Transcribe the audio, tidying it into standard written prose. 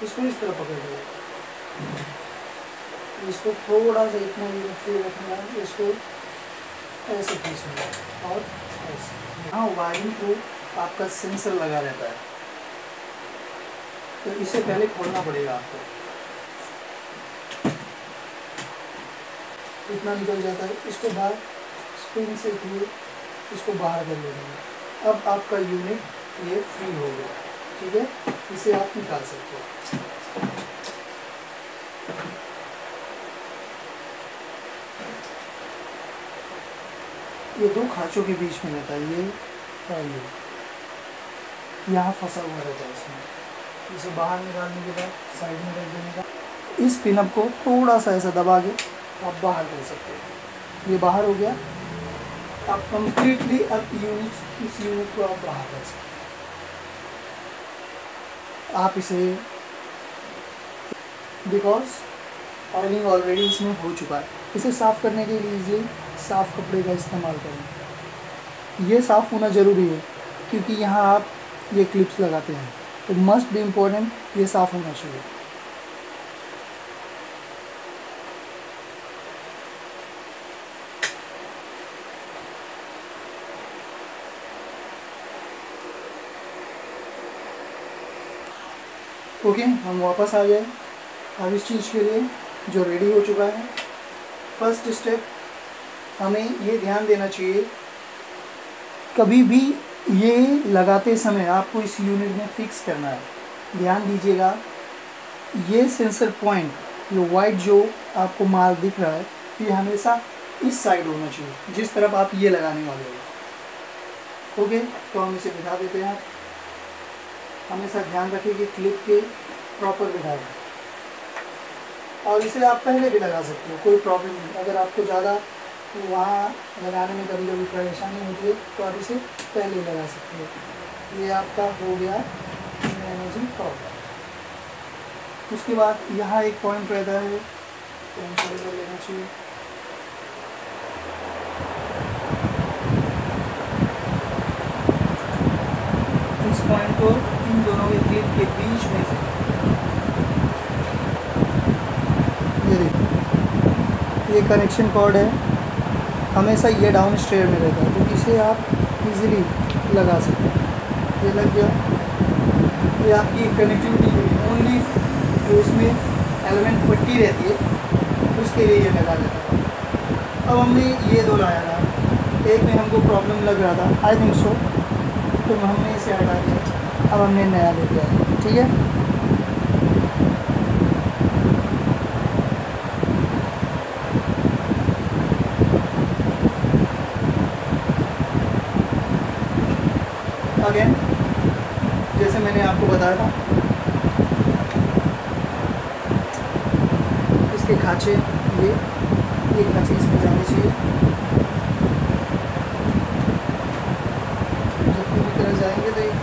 इसको इस तरह पकड़ लो, इसको थोड़ा सा इतना ही फ्री रखना है, इसको ऐसे खींचना और ऐसे। हाँ, वायरिंग को आपका सेंसर लगा रहता है, तो इसे पहले खोलना पड़ेगा आपको। इतना निकल जाता है, इसको बाहर स्प्रिंग से थ्रू इसको बाहर कर लेंगे। अब आपका यूनिट ये फ्री हो गया, ठीक है, इसे आप निकाल सकते हो। ये दो खांचों के बीच में रहता है, ये और ये यहाँ फंसा हुआ रहता है इसमें। इसे बाहर निकालने के बाद साइड में रख देने का। इस पिनअप को थोड़ा सा ऐसा दबा के आप बाहर कर सकते हो। ये बाहर हो गया। आप कंप्लीटली अब इस यूनिट को आप बाहर कर सकते हो। आप इसे, बिकॉज ऑयलिंग ऑलरेडी इसमें हो चुका है, इसे साफ़ करने के लिए साफ़ कपड़े का इस्तेमाल करें। ये साफ़ होना ज़रूरी है क्योंकि यहाँ आप ये क्लिप्स लगाते हैं, तो मस्ट बी इम्पोर्टेंट, ये साफ़ होना चाहिए। ओके, हम वापस आ गए। अब इस चीज़ के लिए जो रेडी हो चुका है, फर्स्ट स्टेप हमें ये ध्यान देना चाहिए, कभी भी ये लगाते समय आपको इस यूनिट में फिक्स करना है। ध्यान दीजिएगा, ये सेंसर पॉइंट, ये वाइट जो आपको मार्क दिख रहा है, ये हमेशा इस साइड होना चाहिए जिस तरफ आप ये लगाने वाले हो। ओके, तो हम इसे बिठा देते हैं। हमेशा ध्यान रखिए कि क्लिप के प्रॉपर बिठाएं, और इसे आप पहले भी लगा सकते हो, कोई प्रॉब्लम नहीं। अगर आपको ज़्यादा वहाँ लगाने में कभी कभी परेशानी होती है तो आप इसे पहले लगा सकते हो। ये आपका हो गया मैनेजिंग प्रॉब्लम। उसके बाद यहाँ एक पॉइंट रहता है, तो लेना चाहिए। इस पॉइंट को इन दोनों के क्लिप के बीच में से, ये देखिए, ये कनेक्शन कॉर्ड है, हमेशा ये डाउन स्टेयर में रहता है, तो इसे आप इजीली लगा सकते हैं। ये लग गया। ये आपकी कनेक्टिविटी ओनली जो इसमें एलिमेंट पट्टी रहती है उसके लिए ये लगा जाता है। अब हमने ये दो लाया था, एक में हमको प्रॉब्लम लग रहा था, आई थिंक सो, तो हमने इसे हटा दिया। अब हमने नया ले लिया है, ठीक है। अगेन जैसे मैंने आपको बताया था, इसके खांचे ये खांचे इसमें जाने चाहिए। जब पूरी तरह जाएंगे तो एक